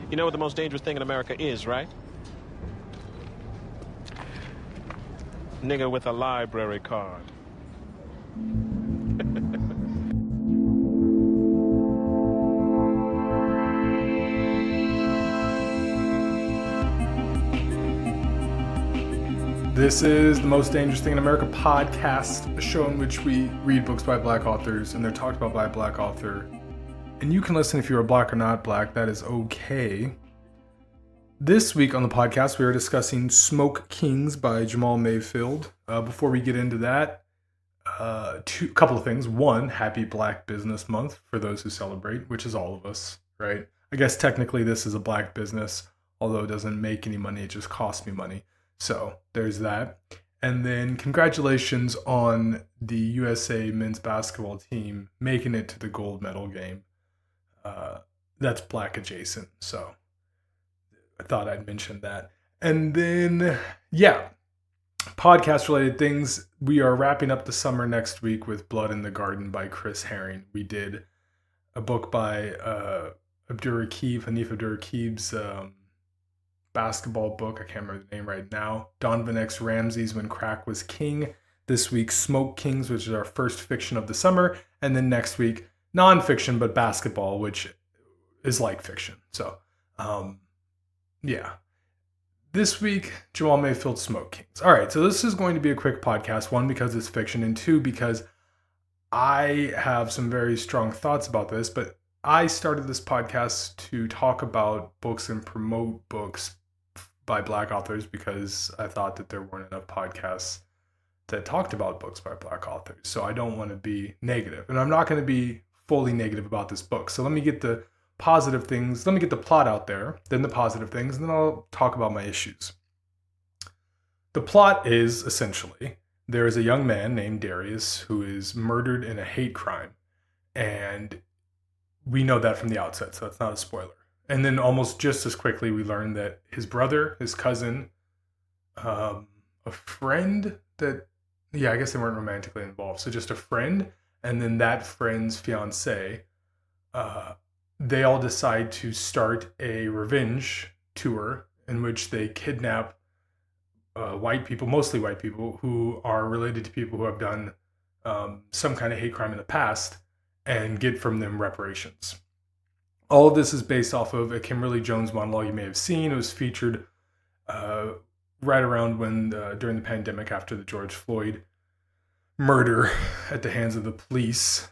You know what the most dangerous thing in America is, right? Nigga with a library card. This is the Most Dangerous Thing in America podcast, a show in which we read books by black authors and they're talked about by a black author. And you can listen if you're black or not black, that is okay. This week on the podcast, we are discussing Smoke Kings by Jahmal Mayfield. Before we get into that, a couple of things. One, happy Black Business Month for those who celebrate, which is all of us, right? I guess technically this is a black business, although it doesn't make any money, it just costs me money. So there's that. And then congratulations on the USA men's basketball team making it to the gold medal game. That's black adjacent. So I thought I'd mention that. And then, podcast related things. We are wrapping up the summer next week with Blood in the Garden by Chris Herring. We did a book by Hanif Abdur-Rakib's basketball book. I can't remember the name right now. Donovan X. Ramsey's When Crack Was King. This week, Smoke Kings, which is our first fiction of the summer. And then next week, nonfiction, but basketball, which is like fiction. So, This week, Jahmal Mayfield Smoke Kings. All right, so this is going to be a quick podcast. One, because it's fiction, and two, because I have some very strong thoughts about this, but I started this podcast to talk about books and promote books by black authors because I thought that there weren't enough podcasts that talked about books by black authors. So I don't want to be negative. And I'm not going to be fully negative about this book. So let me get the positive things. Let me get the plot out there, then the positive things, and then I'll talk about my issues. The plot is essentially there is a young man named Darius who is murdered in a hate crime. And we know that from the outset, so that's not a spoiler. And then almost just as quickly, we learn that his brother, his cousin, a friend that, I guess they weren't romantically involved. So just a friend, and then that friend's fiance, they all decide to start a revenge tour in which they kidnap white people, mostly white people, who are related to people who have done some kind of hate crime in the past, and get from them reparations. All of this is based off of a Kimberly Jones monologue you may have seen. It was featured right around when, during the pandemic after the George Floyd murder at the hands of the police.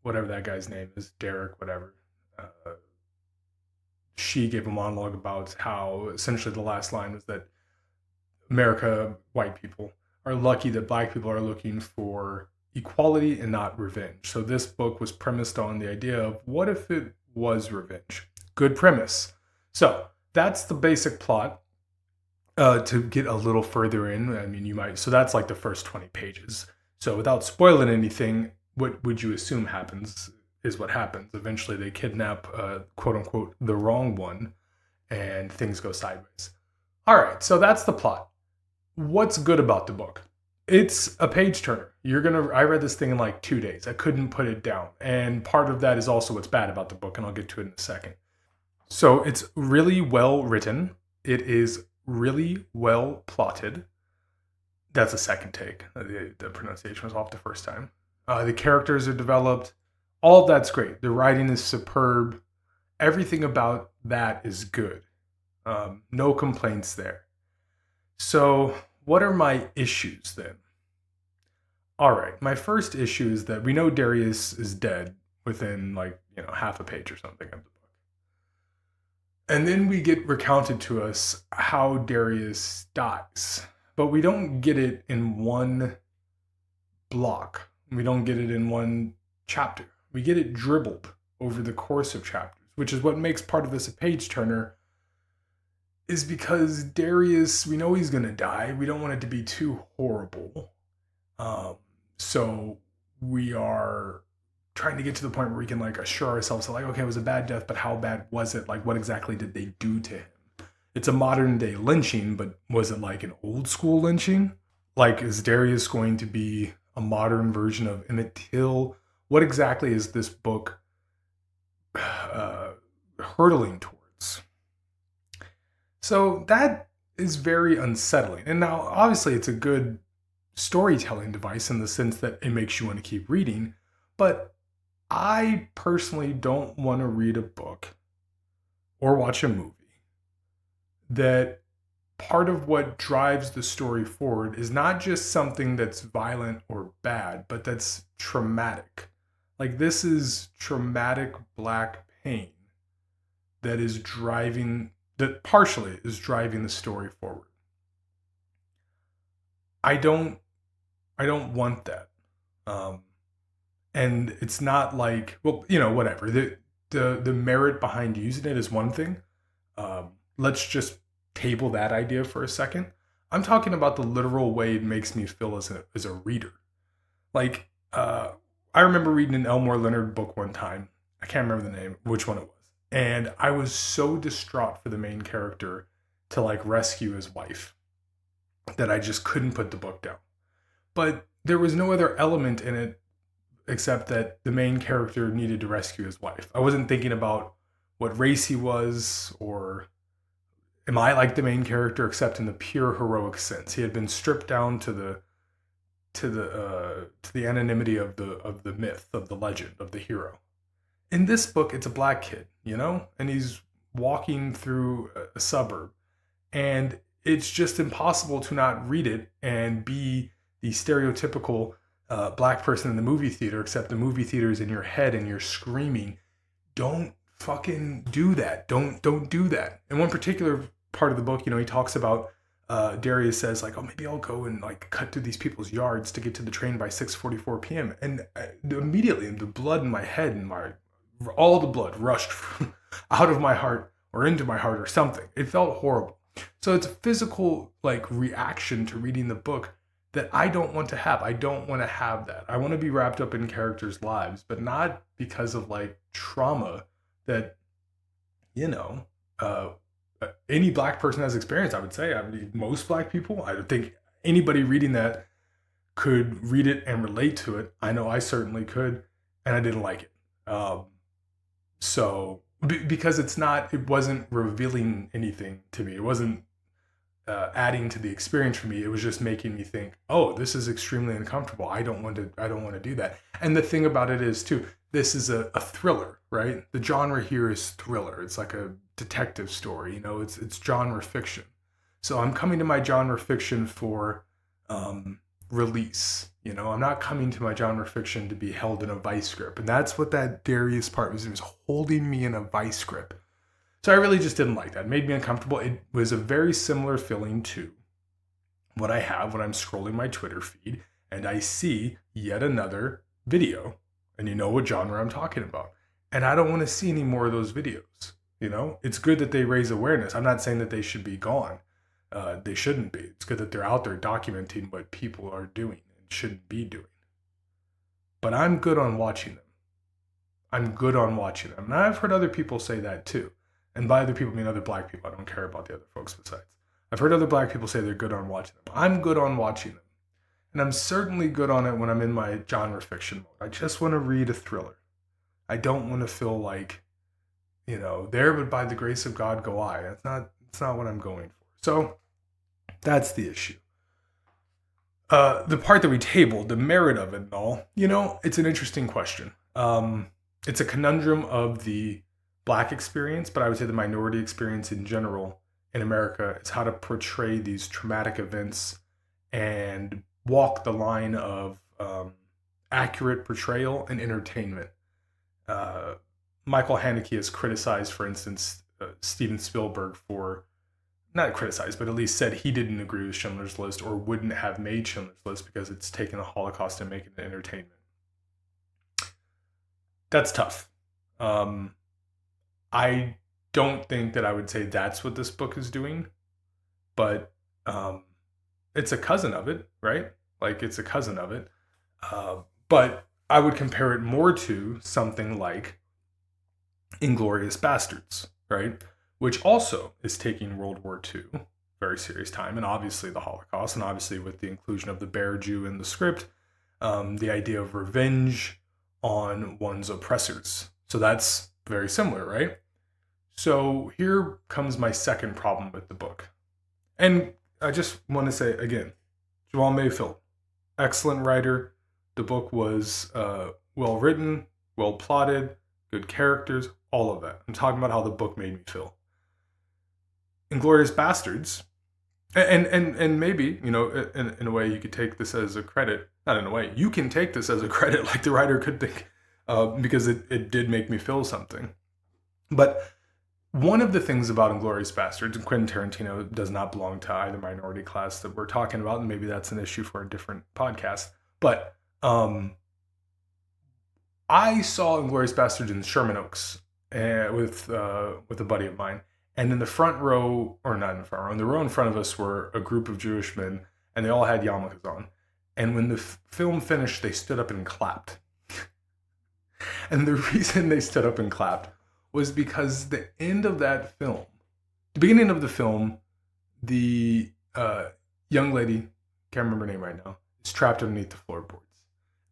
Whatever that guy's name is, Derek, whatever. She gave a monologue about how essentially the last line was that America, white people, are lucky that black people are looking for equality and not revenge. So this book was premised on the idea of what if it was revenge? Good premise. So that's the basic plot. To get a little further in, I mean, you might, so that's like the first 20 pages. So without spoiling anything, what would you assume happens is what happens. Eventually they kidnap, quote unquote, the wrong one, and things go sideways. All right, so that's the plot. What's good about the book? It's a page turner. I read this thing in like 2 days. I couldn't put it down. And part of that is also what's bad about the book, and I'll get to it in a second. So it's really well written. It is really well plotted. That's a second take. The pronunciation was off the first time. The characters are developed. All of that's great. The writing is superb. Everything about that is good. No complaints there. So what are my issues then? All right, my first issue is that we know Darius is dead within half a page or something of the book. And then we get recounted to us how Darius dies. But we don't get it in one block. We don't get it in one chapter. We get it dribbled over the course of chapters, which is what makes part of this a page turner, is because Darius, we know he's going to die. We don't want it to be too horrible. So we are trying to get to the point where we can assure ourselves that okay, it was a bad death, but how bad was it? What exactly did they do to him? It's a modern day lynching, but was it an old school lynching? Is Darius going to be a modern version of Emmett Till? What exactly is this book hurtling towards? So that is very unsettling. And now, obviously, it's a good storytelling device in the sense that it makes you want to keep reading. But I personally don't want to read a book or watch a movie that part of what drives the story forward is not just something that's violent or bad, but that's traumatic. Like, this is traumatic Black pain that is driving, that partially is driving the story forward. I don't want that. And it's not like, well, whatever. The merit behind using it is one thing. Let's just table that idea for a second. I'm talking about the literal way it makes me feel as a reader. Like, I remember reading an Elmore Leonard book one time. I can't remember the name, which one it was. And I was so distraught for the main character to like rescue his wife that I just couldn't put the book down. But there was no other element in it except that the main character needed to rescue his wife. I wasn't thinking about what race he was, or am I like the main character, except in the pure heroic sense. He had been stripped down to the anonymity of the myth, of the legend, of the hero. In this book, it's a Black kid, and he's walking through a suburb, and it's just impossible to not read it and be the stereotypical Black person in the movie theater, except the movie theater is in your head and you're screaming, don't fucking do that. Don't do that. In one particular part of the book, he talks about Darius says like, oh, maybe I'll go and like cut through these people's yards to get to the train by 6:44 p.m. And immediately the blood in my head and all the blood rushed out of my heart or into my heart or something. It felt horrible. So it's a physical like reaction to reading the book that I don't want to have. I don't want to have that. I want to be wrapped up in characters' lives, but not because of like trauma that, any Black person has experienced, I would say. I mean, most Black people, I don't think anybody reading that could read it and relate to it. I know I certainly could, and I didn't like it. Because it wasn't revealing anything to me. It wasn't adding to the experience for me. It was just making me think, oh, this is extremely uncomfortable. I don't want to do that. And the thing about it is too, this is a thriller, right? The genre here is thriller. It's like a detective story, it's genre fiction. So I'm coming to my genre fiction for release. I'm not coming to my genre fiction to be held in a vice grip. And that's what that Darius part was. It was holding me in a vice grip. So I really just didn't like that. It made me uncomfortable. It was a very similar feeling to what I have when I'm scrolling my Twitter feed and I see yet another video, and you know what genre I'm talking about. And I don't want to see any more of those videos. It's good that they raise awareness. I'm not saying that they should be gone. They shouldn't be. It's good that they're out there documenting what people are doing and shouldn't be doing. But I'm good on watching them. And I've heard other people say that too. And by other people, I mean other Black people. I don't care about the other folks besides. I've heard other Black people say they're good on watching them. I'm good on watching them. And I'm certainly good on it when I'm in my genre fiction mode. I just want to read a thriller. I don't want to feel like, there but by the grace of God go I. That's not what I'm going for. So that's the issue. The part that we tabled, the merit of it and all, it's an interesting question. It's a conundrum of the Black experience, but I would say the minority experience in general in America. It's how to portray these traumatic events and walk the line of accurate portrayal and entertainment. Michael Haneke has criticized, for instance, Steven Spielberg for, not criticized, but at least said he didn't agree with Schindler's List or wouldn't have made Schindler's List because it's taken the Holocaust and making it entertainment. That's tough. I don't think that I would say that's what this book is doing, but it's a cousin of it, right? Like, it's a cousin of it. But I would compare it more to something like Inglourious Bastards, right? Which also is taking World War II, very serious time, and obviously the Holocaust, and obviously with the inclusion of the Bear Jew in the script, the idea of revenge on one's oppressors. So that's very similar, right? So here comes my second problem with the book. And I just want to say again, Jahmal Mayfield, excellent writer. The book was well written, well plotted, good characters, all of that. I'm talking about how the book made me feel. Inglourious Bastards, and maybe, in a way you could take this as a credit. Not in a way, you can take this as a credit, like the writer could think, because it did make me feel something. But one of the things about Inglourious Bastards, and Quentin Tarantino does not belong to either minority class that we're talking about, and maybe that's an issue for a different podcast. But I saw Inglourious Bastards in Sherman Oaks with a buddy of mine, and in the front row, or not in the front row, in the row in front of us were a group of Jewish men, and they all had yarmulkes on. And when the film finished, they stood up and clapped. And the reason they stood up and clapped was because the end of that film, the beginning of the film, the young lady, can't remember her name right now, is trapped underneath the floorboards.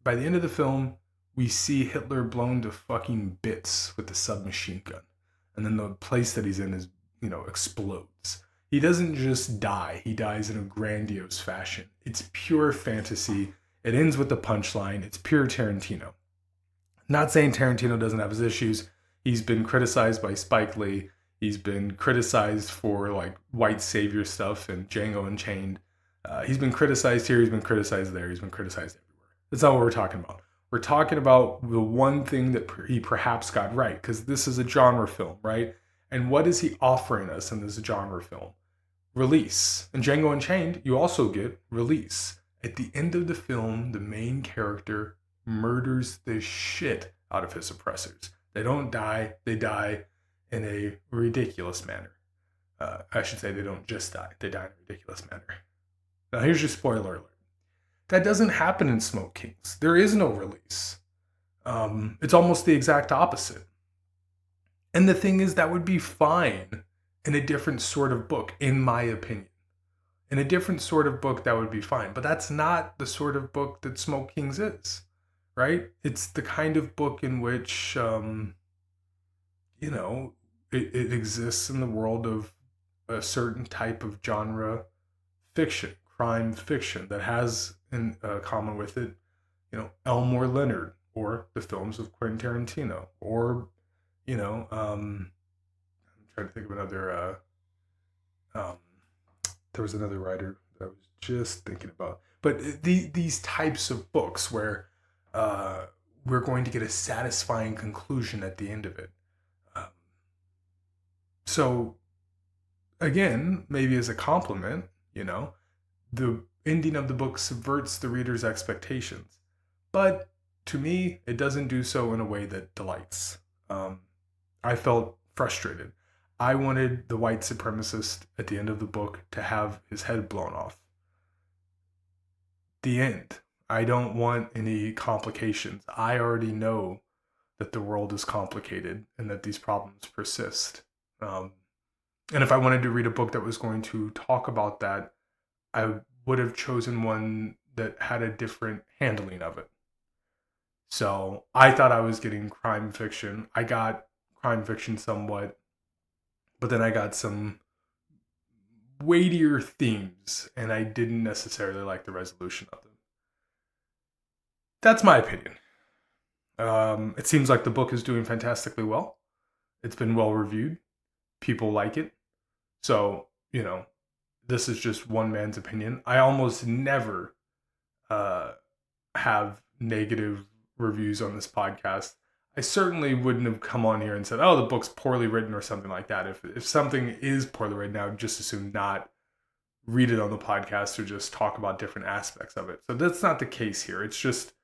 By the end of the film, we see Hitler blown to fucking bits with a submachine gun. And then the place that he's in is, explodes. He doesn't just die, he dies in a grandiose fashion. It's pure fantasy. It ends with the punchline. It's pure Tarantino. Not saying Tarantino doesn't have his issues. He's been criticized by Spike Lee. He's been criticized for like white savior stuff and Django Unchained. He's been criticized here. He's been criticized there. He's been criticized everywhere. That's not what we're talking about. We're talking about the one thing that he perhaps got right, because this is a genre film, right? And what is he offering us in this genre film? Release. In Django Unchained, you also get release. At the end of the film, the main character murders the shit out of his oppressors. They don't die. They die in a ridiculous manner. I should say they don't just die. They die in a ridiculous manner. Now, here's your spoiler alert. That doesn't happen in Smoke Kings. There is no release. It's almost the exact opposite. And the thing is, that would be fine in a different sort of book, in my opinion. In a different sort of book, that would be fine. But that's not the sort of book that Smoke Kings is, right? It's the kind of book in which, it exists in the world of a certain type of genre fiction, crime fiction, that has in common with it, Elmore Leonard, or the films of Quentin Tarantino, or, I'm trying to think of another, there was another writer that I was just thinking about. But these types of books where we're going to get a satisfying conclusion at the end of it. So, again, maybe as a compliment, the ending of the book subverts the reader's expectations. But to me, it doesn't do so in a way that delights. I felt frustrated. I wanted the white supremacist at the end of the book to have his head blown off. The end. I don't want any complications. I already know that the world is complicated and that these problems persist. And if I wanted to read a book that was going to talk about that, I would have chosen one that had a different handling of it. So I thought I was getting crime fiction. I got crime fiction somewhat, but then I got some weightier themes, and I didn't necessarily like the resolution of them. That's my opinion. It seems like the book is doing fantastically well. It's been well reviewed. People like it. So, this is just one man's opinion. I almost never have negative reviews on this podcast. I certainly wouldn't have come on here and said, oh, the book's poorly written or something like that. If something is poorly written, I would just assume not read it on the podcast or just talk about different aspects of it. So that's not the case here. It's just,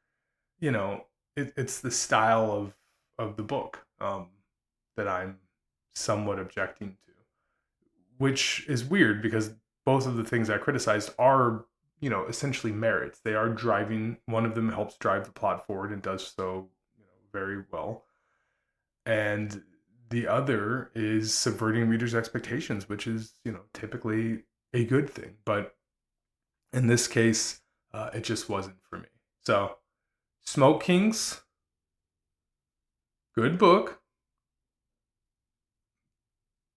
it's the style of the book that I'm somewhat objecting to, which is weird because both of the things I criticized are, essentially merits. They are driving, one of them helps drive the plot forward and does so, very well. And the other is subverting readers' expectations, which is, typically a good thing. But in this case, it just wasn't for me. So, Smoke Kings, good book.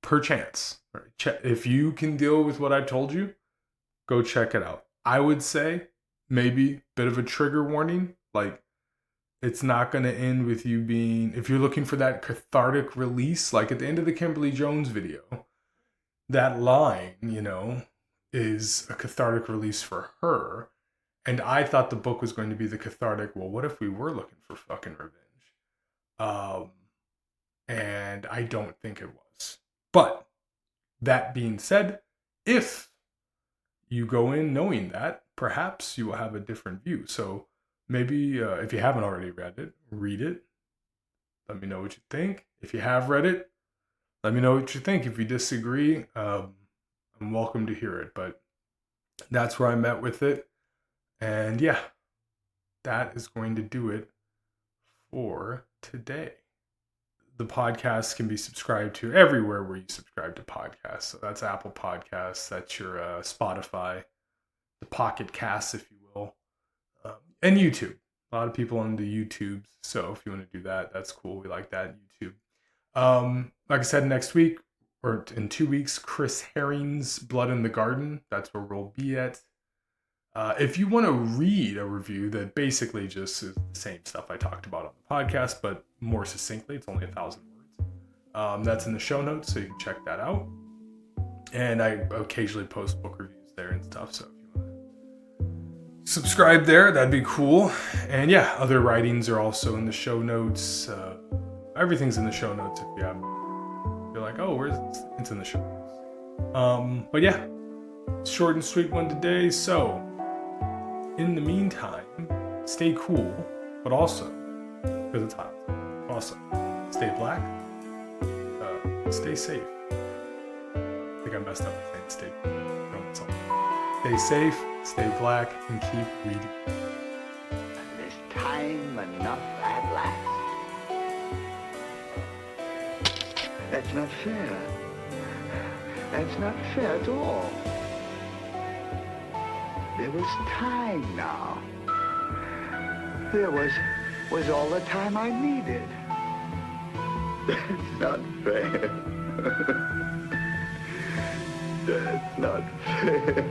perchance, right, if you can deal with what I've told you, go check it out. I would say maybe bit of a trigger warning. Like, it's not going to end with you being, if you're looking for that cathartic release, like at the end of the Kimberly Jones video, that line, is a cathartic release for her. And I thought the book was going to be the cathartic, well, what if we were looking for fucking revenge? And I don't think it was. But that being said, if you go in knowing that, perhaps you will have a different view. So maybe if you haven't already read it, read it. Let me know what you think. If you have read it, let me know what you think. If you disagree, I'm welcome to hear it. But that's where I'm at with it. And yeah, that is going to do it for today. The podcast can be subscribed to everywhere where you subscribe to podcasts. So that's Apple Podcasts, that's your Spotify, the Pocket Casts, if you will, and YouTube. A lot of people on the YouTube. So if you want to do that, that's cool. We like that, YouTube. Like I said, next week or in 2 weeks, Chris Herring's Blood in the Garden. That's where we'll be at. If you want to read a review that basically just is the same stuff I talked about on the podcast, but more succinctly, it's only 1,000 words. That's in the show notes, so you can check that out. And I occasionally post book reviews there and stuff, so if you want to subscribe there, that'd be cool. And yeah, other writings are also in the show notes. Everything's in the show notes if you have. You're like, oh, where's this? It's in the show notes. But yeah, short and sweet one today. So, in the meantime, stay cool, but also, because it's hot, also, stay black, stay safe. I think I messed up by saying stay cool. No, it's all. Stay safe, stay black, and keep reading. This time enough at last. That's not fair. That's not fair at all. There was time now. There was all the time I needed. That's not fair. That's not fair.